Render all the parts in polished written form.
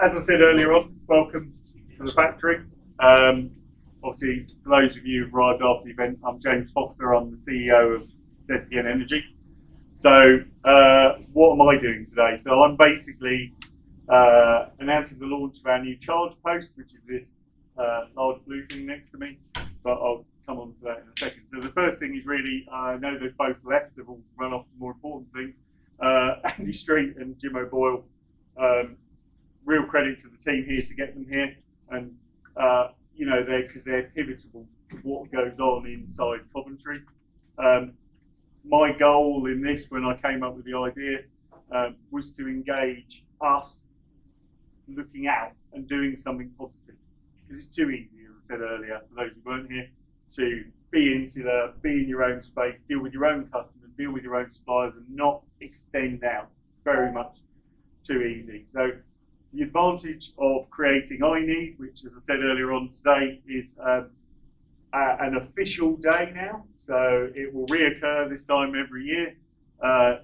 as I said earlier on, welcome to the factory. Obviously, for those of you who've arrived after the event, I'm James Foster. I'm the CEO of ZPN Energy. So, what am I doing today? So, I'm basically announcing the launch of our new charge post, which is this large blue thing next to me. But I'll come on to that in a second. So, the first thing is really, I know they've both left. They've all run off to more important things. Andy Street and Jim O'Boyle. Real credit to the team here to get them here, and you know, because they're pivotal to what goes on inside Coventry. My goal in this, when I came up with the idea, was to engage us looking out and doing something positive. Because it's too easy, as I said earlier, for those who weren't here, to be insular, be in your own space, deal with your own customers, deal with your own suppliers, and not extend out. Very much too easy. So the advantage of creating iNeed, which, as I said earlier on today, is an official day now. So it will reoccur this time every year,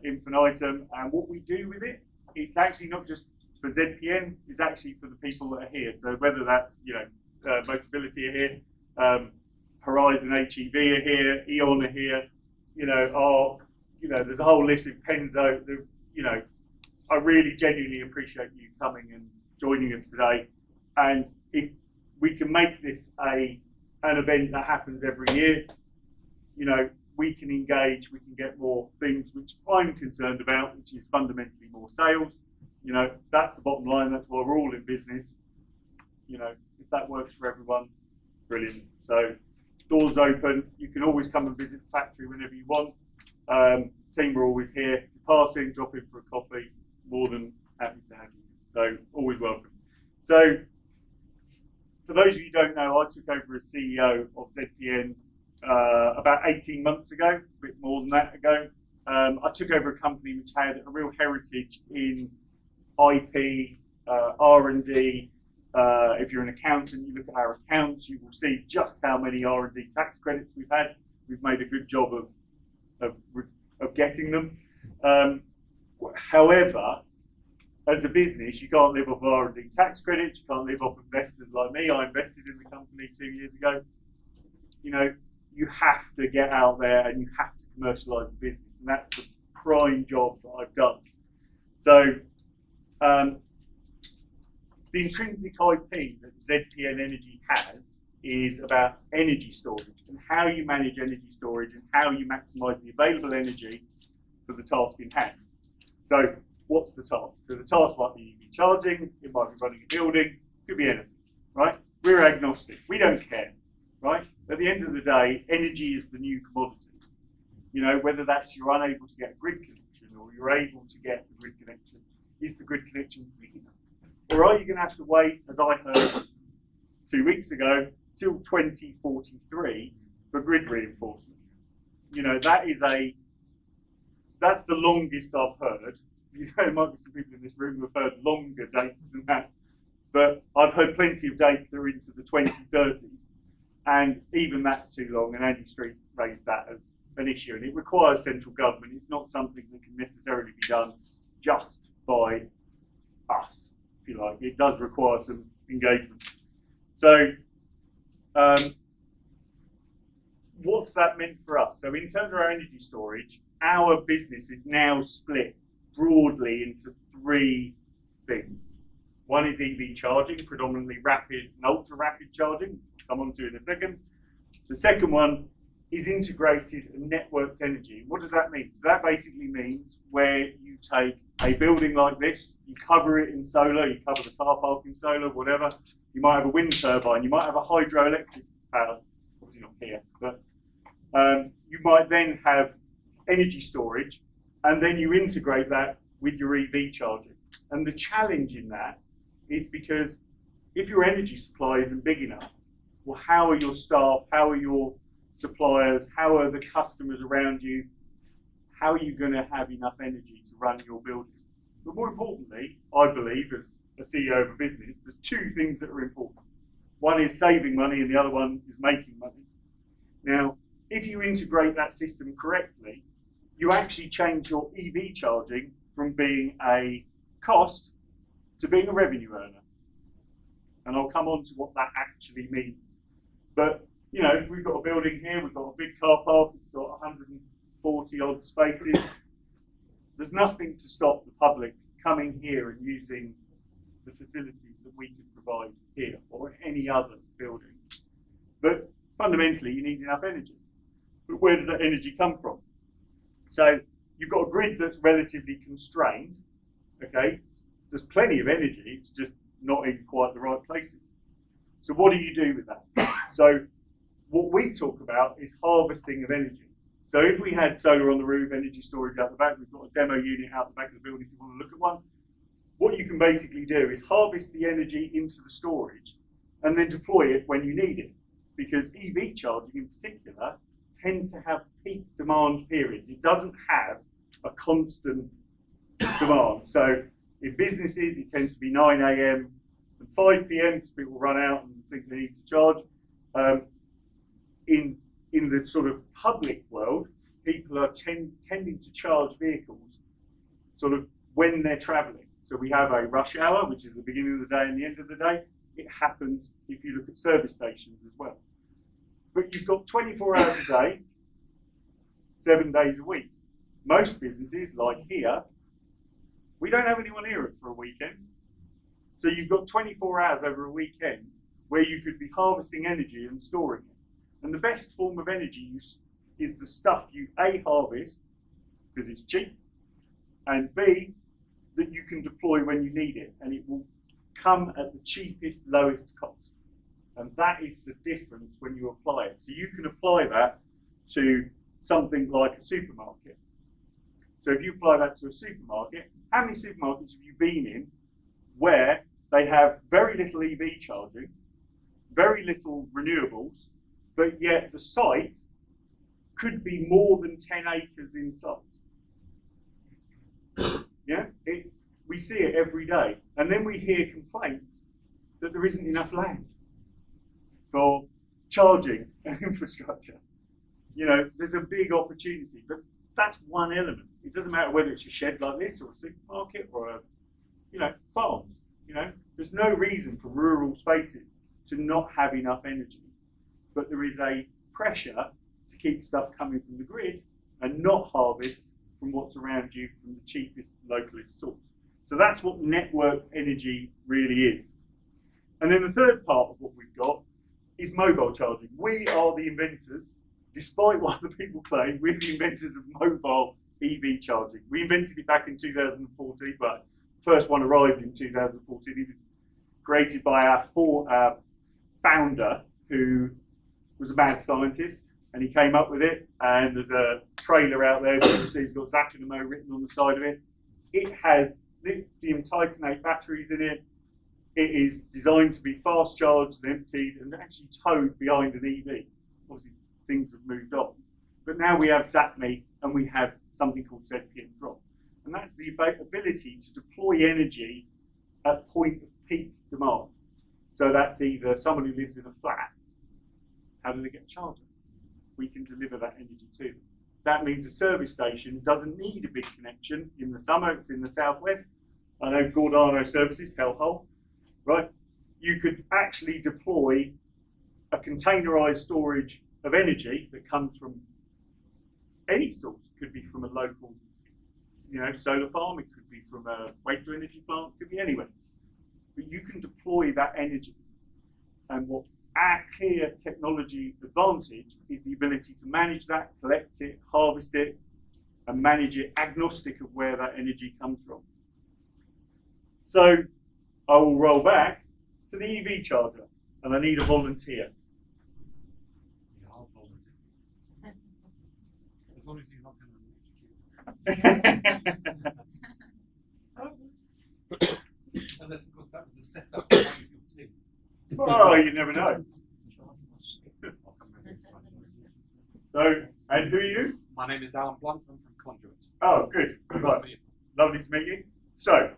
infinitum. And what we do with it, it's actually not just for ZPN, it's actually for the people that are here. So whether that's, you know, Motability are here, Horizon HEV are here, Eon are here, you know, there's a whole list of Penzo, you know. I really genuinely appreciate you coming and joining us today. And if we can make this an event that happens every year, you know, we can engage, we can get more things which I'm concerned about, which is fundamentally more sales. You know, that's the bottom line. That's why we're all in business. You know, if that works for everyone, brilliant. So doors open. You can always come and visit the factory whenever you want. Team are always here. Pass in, drop in for a coffee. More than happy to have you. So always welcome. So for those of you who don't know, I took over as CEO of ZPN about 18 months ago, a bit more than that ago. I took over a company which had a real heritage in IP, R&D. If you're an accountant, you look at our accounts, you will see just how many R&D tax credits we've had. We've made a good job of getting them. However, as a business, you can't live off R&D tax credits. You can't live off investors like me. I invested in the company 2 years ago. You know, you have to get out there and you have to commercialise the business, and that's the prime job that I've done. So, the intrinsic IP that ZPN Energy has is about energy storage and how you manage energy storage and how you maximise the available energy for the task in hand. So, what's the task? So the task might be EV charging, it might be running a building, it could be anything, right? We're agnostic, we don't care, right? At the end of the day, energy is the new commodity. You know, whether that's you're unable to get a grid connection or you're able to get the grid connection, is the grid connection big enough? Or are you going to have to wait, as I heard 2 weeks ago, till 2043 for grid reinforcement? You know, that's the longest I've heard. You know, there might be some people in this room who have heard longer dates than that, but I've heard plenty of dates that are into the 2030s, and even that's too long, and Andy Street raised that as an issue, and it requires central government. It's not something that can necessarily be done just by us, if you like. It does require some engagement. So, what's that meant for us? So in terms of our energy storage, our business is now split broadly into three things. One is EV charging, predominantly rapid and ultra rapid charging, I'll come on to in a second. The second one is integrated and networked energy. What does that mean? So that basically means where you take a building like this, you cover it in solar, you cover the car park in solar, whatever. You might have a wind turbine, you might have a hydroelectric power, obviously not here, but you might then have energy storage, and then you integrate that with your EV charging. And the challenge in that is because if your energy supply isn't big enough, well, how are your staff, how are your suppliers, how are the customers around you, how are you going to have enough energy to run your building? But more importantly, I believe, as a CEO of a business, there's two things that are important. One is saving money and the other one is making money. Now, if you integrate that system correctly, you actually change your EV charging from being a cost to being a revenue earner. And I'll come on to what that actually means. But, you know, we've got a building here, we've got a big car park, it's got 140 odd spaces. There's nothing to stop the public coming here and using the facilities that we can provide here or any other building. But fundamentally, you need enough energy. But where does that energy come from? So you've got a grid that's relatively constrained, okay? There's plenty of energy, it's just not in quite the right places. So what do you do with that? So what we talk about is harvesting of energy. So if we had solar on the roof, energy storage out the back, we've got a demo unit out the back of the building if you want to look at one. What you can basically do is harvest the energy into the storage and then deploy it when you need it. Because EV charging in particular tends to have peak demand periods. It doesn't have a constant demand. So in businesses, it tends to be 9 a.m. and 5 p.m. because people run out and think they need to charge. In the sort of public world, people are tending to charge vehicles sort of when they're traveling. So we have a rush hour, which is the beginning of the day and the end of the day. It happens if you look at service stations as well. But you've got 24 hours a day, 7 days a week. Most businesses, like here, we don't have anyone here for a weekend. So you've got 24 hours over a weekend where you could be harvesting energy and storing it. And the best form of energy use is the stuff you A, harvest, because it's cheap, and B, that you can deploy when you need it, and it will come at the cheapest, lowest cost. And that is the difference when you apply it. So you can apply that to something like a supermarket. So if you apply that to a supermarket, how many supermarkets have you been in where they have very little EV charging, very little renewables, but yet the site could be more than 10 acres in size? Yeah, we see it every day. And then we hear complaints that there isn't enough land for charging infrastructure. You know, there's a big opportunity, but that's one element. It doesn't matter whether it's a shed like this or a supermarket or a, you know, farms. You know, there's no reason for rural spaces to not have enough energy, but there is a pressure to keep stuff coming from the grid and not harvest from what's around you from the cheapest localist source. So that's what networked energy really is. And then the third part of what we've got is mobile charging. We are the inventors, despite what other people claim, we're the inventors of mobile EV charging. We invented it back in 2014, but the first one arrived in 2014. It was created by our founder, who was a mad scientist, and he came up with it. And there's a trailer out there, you'll see it's got ZPN written on the side of it. It has lithium titanate batteries in it. It is designed to be fast charged and emptied and actually towed behind an EV. Obviously, things have moved on. But now we have ZPN and we have something called ZPN Drop. And that's the ability to deploy energy at point of peak demand. So that's either someone who lives in a flat, how do they get a charger? We can deliver that energy to them. That means a service station doesn't need a big connection. In the summer, it's in the southwest. I know Gordano services, hellhole, right? You could actually deploy a containerized storage of energy that comes from any source. It could be from a local, you know, solar farm. It could be from a waste to energy plant. It could be anywhere. But you can deploy that energy. And what our clear technology advantage is the ability to manage that, collect it, harvest it, and manage it agnostic of where that energy comes from. So I will roll back to the EV charger, and I need a volunteer. Yeah, I'll volunteer. As long as you're not going to electrocute. Unless, of course, that was a setup for one of your team. Oh, you never know. So, and who are you? My name is Alan Blunt. I'm from Conduit. Oh, good. Right. Lovely to meet you. So,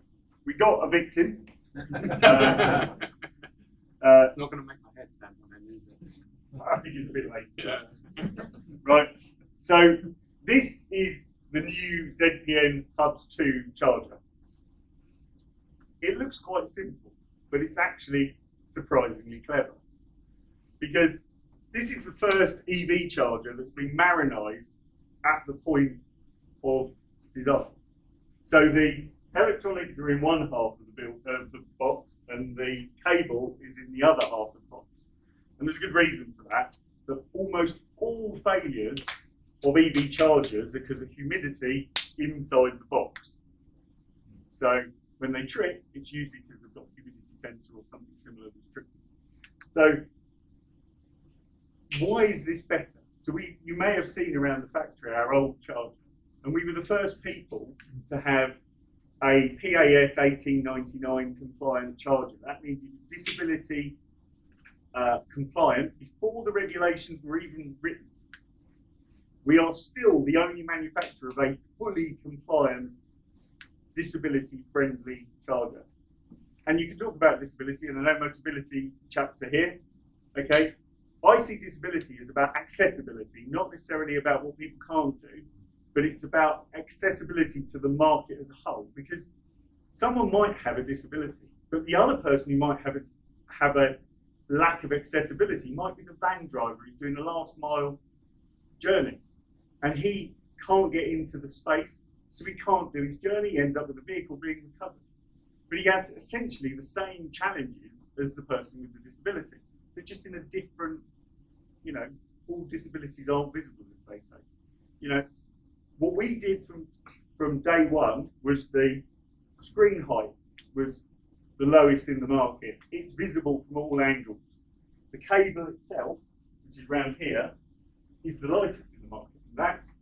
we got a victim. It's not going to make my hair stand on end, is it? I think it's a bit late. Yeah. Right. So, this is the new ZPN Hubs 2 charger. It looks quite simple, but it's actually surprisingly clever, because this is the first EV charger that's been marinized at the point of design. So the electronics are in one half of the box, and the cable is in the other half of the box. And there's a good reason for that. That almost all failures of EV chargers are because of humidity inside the box. So when they trip, it's usually because they've got a humidity sensor or something similar that's tripping. So why is this better? So you may have seen around the factory our old charger, and we were the first people to have a PAS 1899 compliant charger. That means it was disability compliant before the regulations were even written. We are still the only manufacturer of a fully compliant, disability-friendly charger. And you can talk about disability, and I know Motability chaps are here. Okay, I see disability as about accessibility, not necessarily about what people can't do, but it's about accessibility to the market as a whole. Because someone might have a disability, but the other person who might have a lack of accessibility might be the van driver who's doing a last mile journey, and he can't get into the space, so he can't do his journey. He ends up with the vehicle being recovered. But he has essentially the same challenges as the person with the disability. They're just in a different, all disabilities aren't visible, as they say. What we did from day one was the screen height was the lowest in the market. It's visible from all angles. The cable itself, which is round here, is the lightest in the market. And that's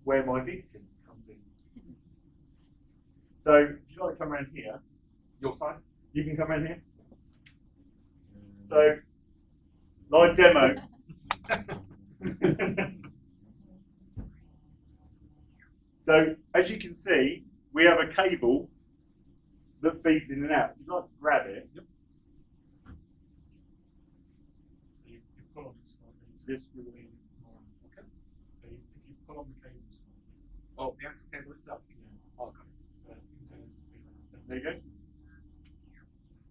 where my big tin comes in. So if you like to come around here, your side, you can come around here. So, live demo. So, as you can see, we have a cable that feeds in and out. If you'd like to grab it. Yep. So you pull on it slightly. It's Yes. really more. Okay. So if you pull on the cable slightly. Oh, the actual cable itself? Yeah. Oh, okay. So it continues to feed out. There you go.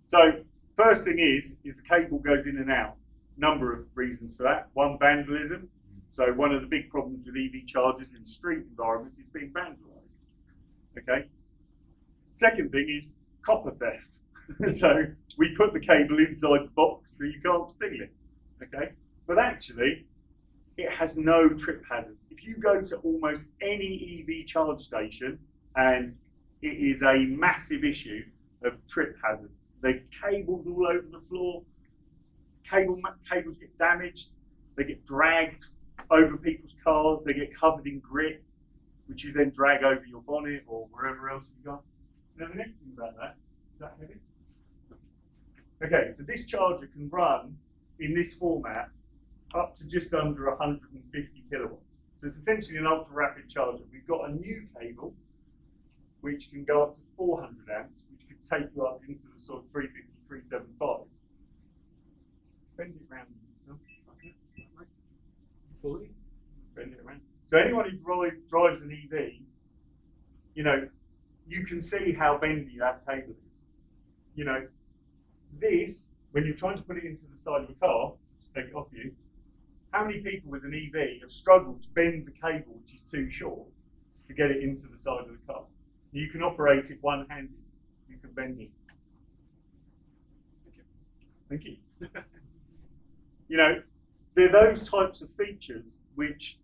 So, first thing is the cable goes in and out. Number of reasons for that. One, vandalism. So one of the big problems with EV chargers in street environments is being vandalised. Okay. Second thing is copper theft. So we put the cable inside the box so you can't steal it. Okay. But actually, it has no trip hazard. If you go to almost any EV charge station, and it is a massive issue of trip hazard. There's cables all over the floor. Cables get damaged. They get dragged over people's cars. They get covered in grit, which you then drag over your bonnet or wherever else you go. Now the next thing about that, is that heavy? Okay, so this charger can run in this format up to just under 150 kilowatts. So it's essentially an ultra rapid charger. We've got a new cable which can go up to 400 amps, which could take you up into the sort of 350, 375. Bend it around yourself, like that, fully. Bend it around. So anyone who drives an EV, you can see how bendy that cable is. This, when you're trying to put it into the side of a car, just take it off you, how many people with an EV have struggled to bend the cable, which is too short, to get it into the side of the car? You can operate it one-handed. You can bend it. Thank you. They're those types of features which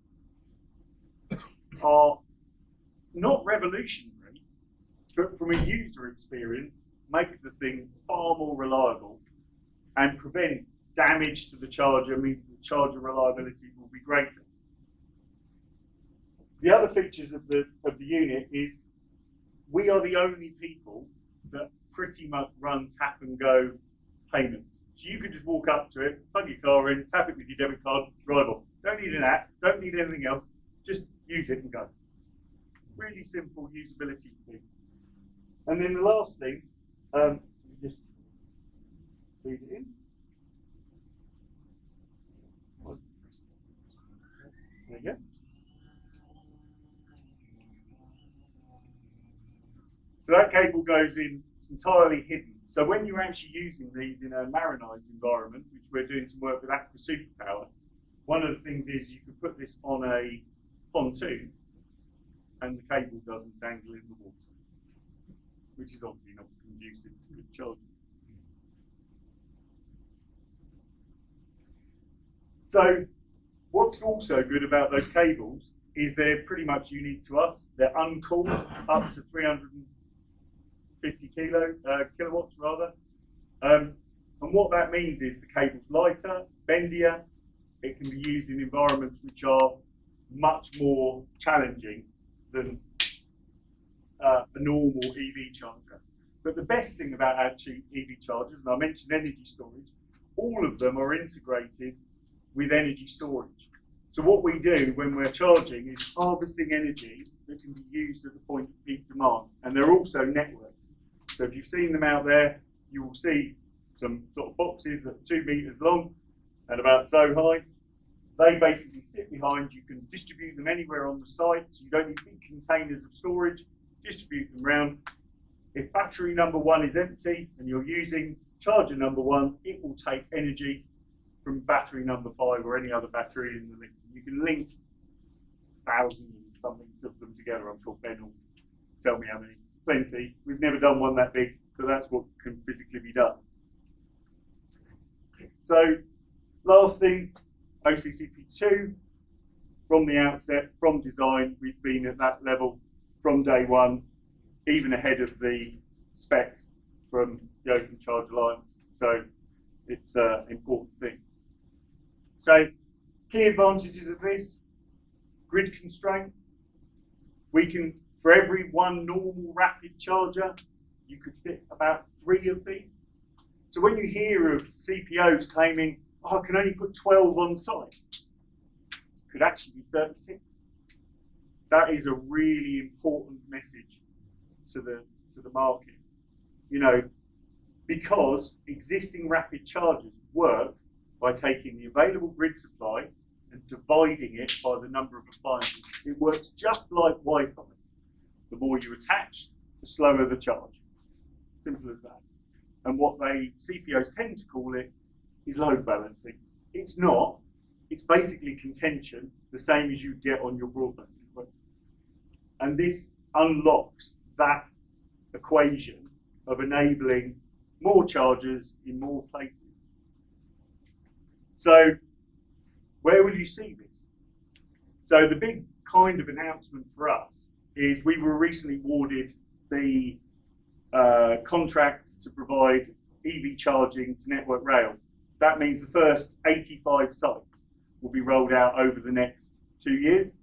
are not revolutionary, but from a user experience, make the thing far more reliable and prevent damage to the charger, means that the charger reliability will be greater. The other features of the unit is we are the only people that pretty much run tap and go payments. So you could just walk up to it, plug your car in, tap it with your debit card, drive off. Don't need an app, don't need anything else, just use it and go. Really simple usability thing. And then the last thing, just feed it in. There you go. So that cable goes in entirely hidden. So when you're actually using these in a marinized environment, which we're doing some work with Aqua Superpower, one of the things is you can put this on a pontoon and the cable doesn't dangle in the water, which is obviously not conducive to good charging. So what's also good about those cables is they're pretty much unique to us. They're uncooled up to 350 kilowatts rather. And what that means is the cable's lighter, bendier. It can be used in environments which are much more challenging than a normal EV charger. But the best thing about actually EV chargers, and I mentioned energy storage, all of them are integrated with energy storage. So what we do when we're charging is harvesting energy that can be used at the point of peak demand, and they're also networked. So if you've seen them out there, you will see some sort of boxes that are 2 meters long and about so high. They basically sit behind. You can distribute them anywhere on the site, so you don't need big containers of storage. Distribute them around. If battery number 1 is empty and you're using charger number 1, it will take energy from battery number 5 or any other battery in the link. You can link 1,000 and something of them together. I'm sure Ben will tell me how many. Plenty. We've never done one that big, but that's what can physically be done. So, last thing, OCCP2. From the outset, from design, we've been at that level from day one, even ahead of the specs from the Open Charge Alliance. So, it's an important thing. So, key advantages of this: grid constraint. We can, for every one normal rapid charger, you could fit about 3 of these. So when you hear of CPOs claiming, oh, I can only put 12 on site, it could actually be 36. That is a really important message to the market. You know, because existing rapid chargers work by taking the available grid supply and dividing it by the number of appliances. It works just like Wi-Fi. The more you attach, the slower the charge. Simple as that. And what CPOs tend to call it is load balancing. It's not. It's basically contention, the same as you get on your broadband network. And this unlocks that equation of enabling more chargers in more places. So where will you see this? So the big kind of announcement for us is we were recently awarded the contract to provide EV charging to Network Rail. That means the first 85 sites will be rolled out over the next 2 years.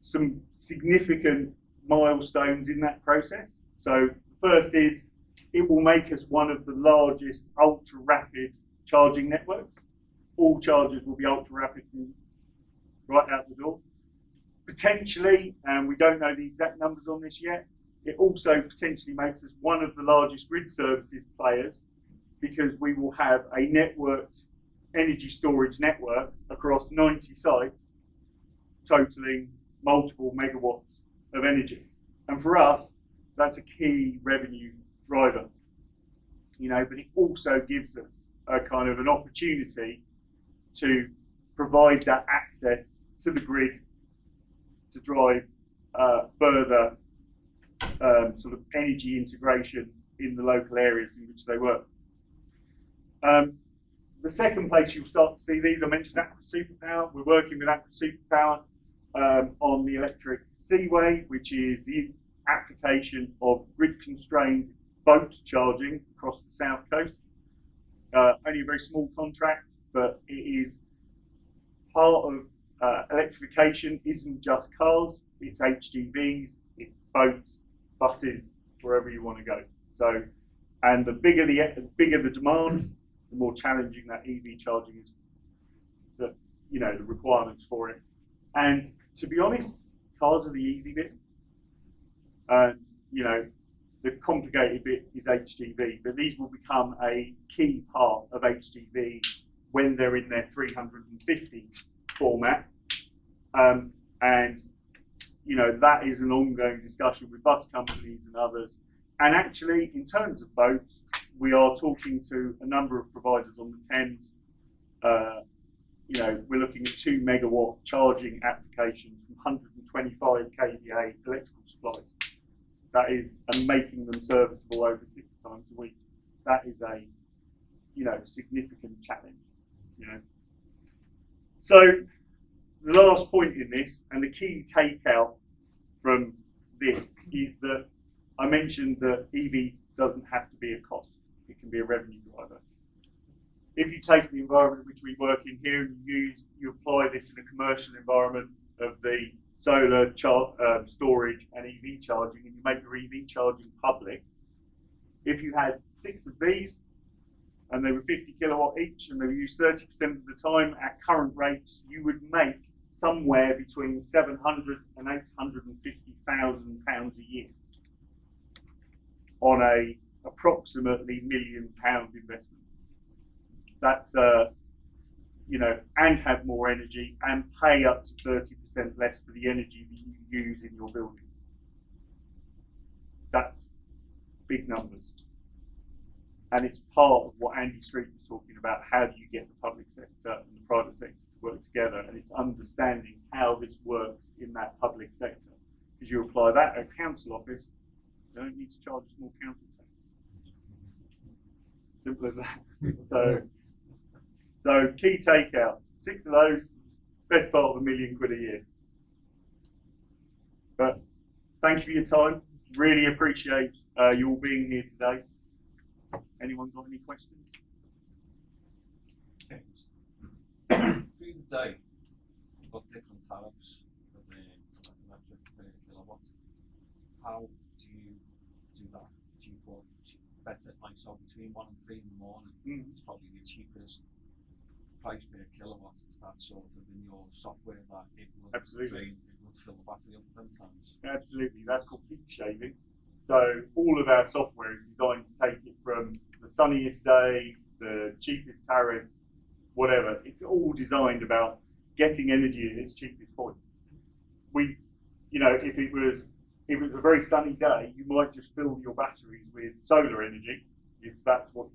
Some significant milestones in that process. So the first is it will make us one of the largest ultra-rapid charging networks. All chargers will be ultra-rapid right out the door. Potentially, and we don't know the exact numbers on this yet, it also potentially makes us one of the largest grid services players, because we will have a networked energy storage network across 90 sites, totaling multiple megawatts of energy. And for us, that's a key revenue driver. You know, but it also gives us a kind of an opportunity to provide that access to the grid to drive further sort of energy integration in the local areas in which they work. The second place you'll start to see these, I mentioned Aqua Superpower. We're working with Aqua Superpower on the electric seaway, which is the application of grid-constrained boat charging across the south coast. Only a very small contract, but it is part of electrification. Isn't just cars, it's HGVs, it's boats, buses, wherever you want to go. So, and the bigger the demand, the more challenging that EV charging is. The requirements for it. And to be honest, cars are the easy bit. And the complicated bit is HGV, but these will become a key part of HGV when they're in their 350 format. And that is an ongoing discussion with bus companies and others And actually, in terms of boats, we are talking to a number of providers on the Thames. We're looking at 2 megawatt charging applications from 125 kVA electrical supplies. That is, and making them serviceable over 6 times a week. That is a, significant challenge. So the last point in this, and the key takeout from this, is that I mentioned that EV doesn't have to be a cost. It can be a revenue driver. If you take the environment which we work in here and you apply this in a commercial environment of the solar storage and EV charging, and you make your EV charging public, if you had 6 of these and they were 50 kilowatt each and they were used 30% of the time at current rates, you would make somewhere between 700 and 850,000 pounds a year on a approximately £1 million investment. That's and have more energy and pay up to 30% less for the energy that you use in your building. That's big numbers. And it's part of what Andy Street was talking about. How do you get the public sector and the private sector to work together? And it's understanding how this works in that public sector. Because you apply that at a council office, they don't need to charge a small council tax. Simple as that. So key takeout, 6 of those, best part of £1 million a year. But thank you for your time. Really appreciate you all being here today. Anyone got any questions? Through the day, you've got different tariffs for the electric per kilowatt. How do you do that? Do you put better, like, so between 1 and 3 in the morning, it's probably the cheapest price per kilowatt. Is that sort of in your software that it will drain, it will fill the battery up 10 times? Absolutely, that's called peak shaving. So all of our software is designed to take it from the sunniest day, the cheapest tariff, whatever. It's all designed about getting energy at its cheapest point. If it was a very sunny day, you might just fill your batteries with solar energy, if that's what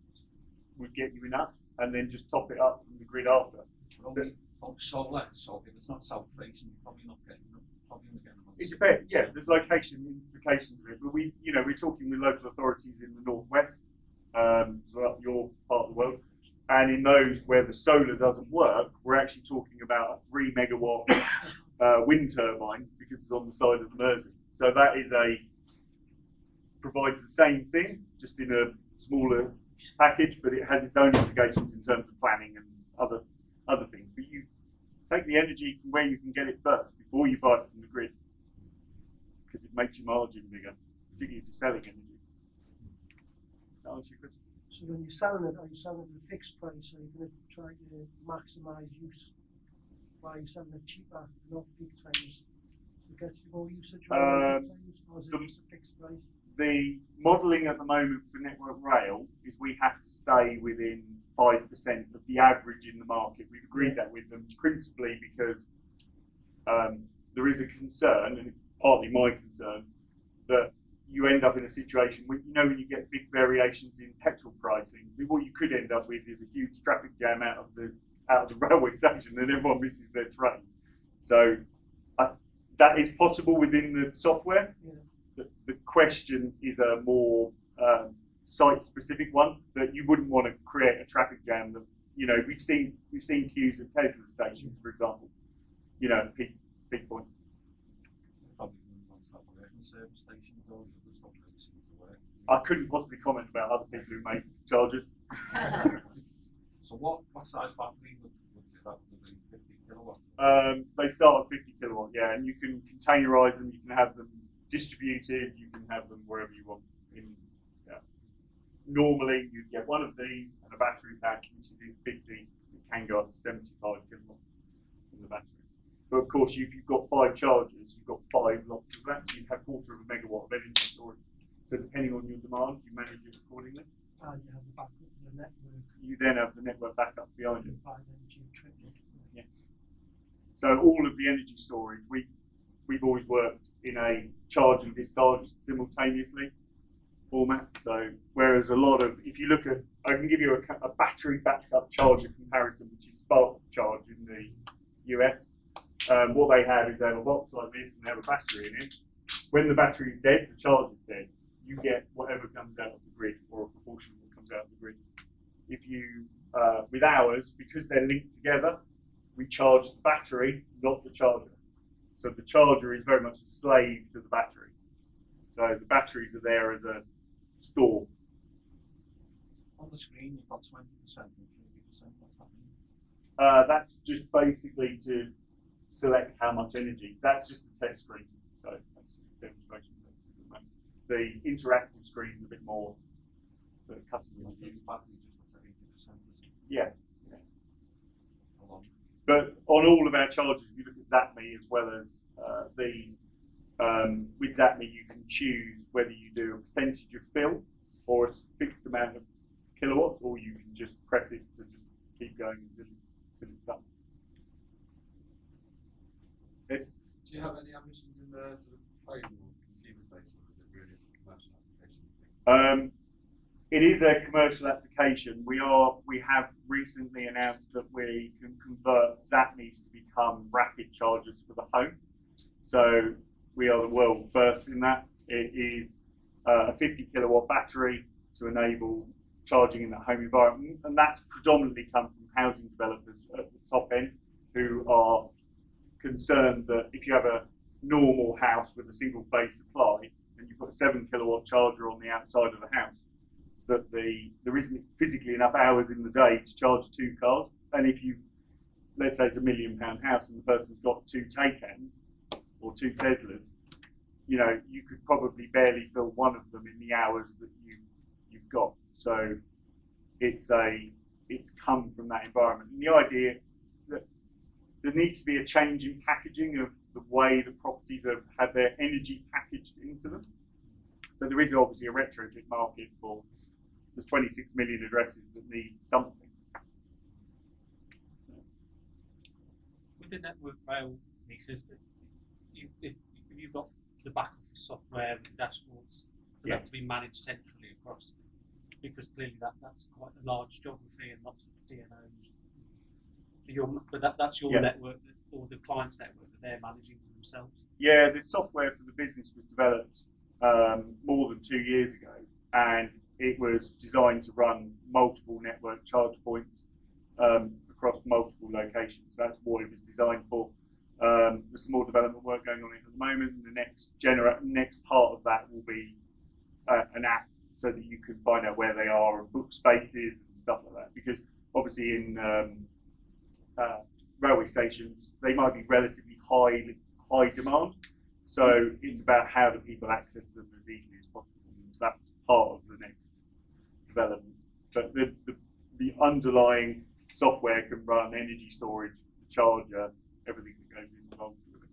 would get you enough, and then just top it up from the grid after. Solar, so if it's not south-facing, you're probably not getting them. It depends. Yeah, there's location implications of it, but we're talking with local authorities in the northwest, so up your part of the world, and in those where the solar doesn't work, we're actually talking about a 3 megawatt wind turbine because it's on the side of the Mersey. So that provides the same thing, just in a smaller package, but it has its own implications in terms of planning and other things. But you take the energy from where you can get it first before you buy it from the grid, because it makes your margin bigger, particularly if you're selling energy. That answer your question? So when you're selling it, are you selling it at a fixed price, or are you going to try to maximise use by selling it cheaper in off-peak times to get more usage on peak times, or is it just a fixed price? The modelling at the moment for Network Rail is we have to stay within 5% of the average in the market. We've agreed that with them principally because there is a concern, and it's partly my concern, that you end up in a situation when you get big variations in petrol pricing, what you could end up with is a huge traffic jam out of the railway station, and everyone misses their train. So that is possible within the software. Yeah. The question is a more site-specific one, that you wouldn't want to create a traffic jam. That we've seen queues at Tesla stations, for example. Peak point. Service stations or the other stuff that seem to work. I couldn't possibly comment about other people who make chargers. So what size battery would do that? Would it be 50 kilowatts? They start at 50 kilowatt, yeah, and you can containerize them, you can have them distributed, you can have them wherever you want. Normally you'd get one of these and a battery pack, which is in 50, it can go up to 75 kilowatt in the battery. But of course, if you've got 5 chargers, you've got 5 lots of that, so you have 1/4 of a megawatt of energy storage. So depending on your demand, you manage it accordingly. And you have the backup of the network. You then have the network backup behind it. By the energy tripled. Yes. So all of the energy storage, we've always worked in a charge and discharge simultaneously. format. So whereas a lot of, if you look at, I can give you a battery backed up charger comparison, which is Spark Charge in the US. What they have is they have a box like this and they have a battery in it. When the battery is dead, the charge is dead. You get whatever comes out of the grid, or a proportion of what comes out of the grid. If you, with ours, because they're linked together, we charge the battery, not the charger. So the charger is very much a slave to the battery. So the batteries are there as a store. On the screen, you've got 20% and 50%. What's that mean? That's just basically to select how much energy. That's just the test screen. So that's the demonstration. The interactive screen is a bit more the customers use. Battery just looks at 80%. Yeah. Hold on. But on all of our chargers, if you look at ZPN as well as these, with ZPN you can choose whether you do a percentage of fill or a fixed amount of kilowatts, or you can just press it to just keep going until it's done. Ed? Do you have any ambitions in the sort of home or consumer space, or is it really a commercial application? It is a commercial application. We have recently announced that we can convert ZPNs to become rapid chargers for the home. So we are the world first in that. It is a 50 kilowatt battery to enable charging in the home environment, and that's predominantly come from housing developers at the top end who are concerned that if you have a normal house with a single phase supply and you put a 7 kilowatt charger on the outside of the house, that there isn't physically enough hours in the day to charge 2 cars. And if you, let's say it's £1 million house and the person's got 2 Taycans or 2 Teslas, you know, you could probably barely fill one of them in the hours that you've got. So it's come from that environment. And the idea that there needs to be a change in packaging of the way that properties have had their energy packaged into them. But there is obviously a retrofit market for, there's 26 million addresses that need something. With the network rail pieces, if you've got the back office software with the dashboards, for that to be managed centrally across, because clearly that's quite a large geography and lots of DNOs. But that's your network, or the client's network that they're managing themselves. Yeah, the software for the business was developed more than 2 years ago, and it was designed to run multiple network charge points across multiple locations. That's what it was designed for. There's some more development work going on at the moment, and the next part of that will be an app so that you can find out where they are and book spaces and stuff like that. Because obviously in railway stations, they might be relatively high demand. So it's about how do people access them as easily as possible. That's part of the next development. But the underlying software can run energy storage, the charger, everything that goes involved with it.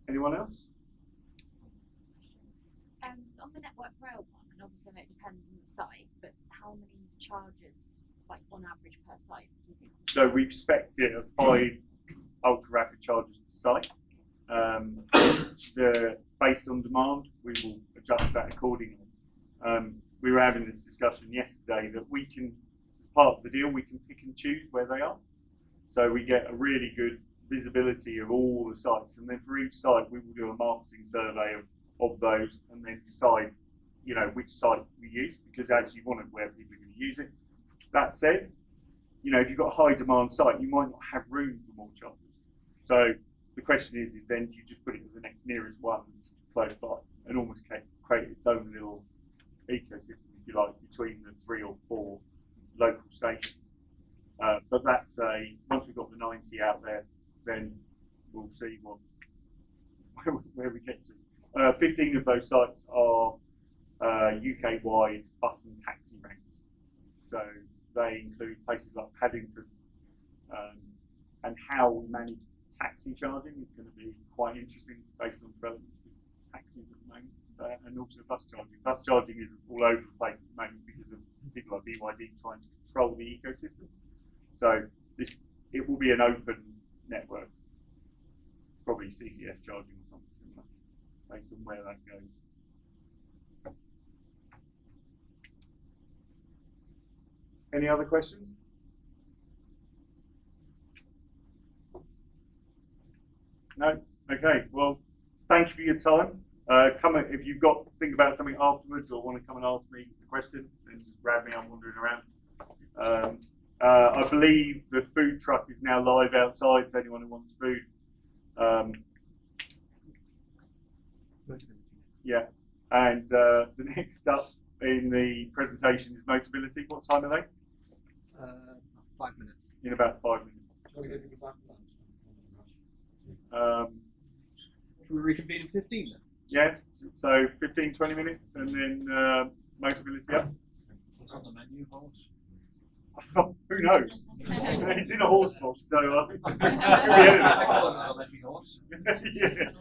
Anyone else? On the network rail one, and obviously I know it depends on the site, but how many chargers, like on average per site, do you think? So we've spec'd it at 5 ultra rapid chargers per site. Based on demand, we will adjust that accordingly. We were having this discussion yesterday that we can, as part of the deal, we can pick and choose where they are. So we get a really good visibility of all the sites, and then for each site we will do a marketing survey of those and then decide, you know, which site we use, because actually you want it where people are going to use it. That said, you know, if you've got a high demand site, you might not have room for more chargers. So the question is then do you just put it as the next nearest one that's close by and almost create its own little ecosystem, if you like, between the 3 or 4 local stations. But that's once we've got the 90 out there, then we'll see where we get to. 15 of those sites are UK-wide bus and taxi ranks. So they include places like Paddington, and how we manage taxi charging is going to be quite interesting based on developments with taxis at the moment, and also bus charging. Bus charging is all over the place at the moment because of people like BYD trying to control the ecosystem. So it will be an open network, probably CCS charging or something based on where that goes. Any other questions? No? Okay, well, thank you for your time. If you've got think about something afterwards or want to come and ask me a question, then just grab me. I'm wandering around. I believe the food truck is now live outside, so anyone who wants food. Yeah, and the next up in the presentation is Motability. What time are they? 5 minutes. In about 5 minutes. Shall we go to back of Should we reconvene in 15 then? Yeah, so 15, 20 minutes, and then Motability up. What's on the menu, horse? Who knows? It's in a horse box, so Next one is on every horse. yeah.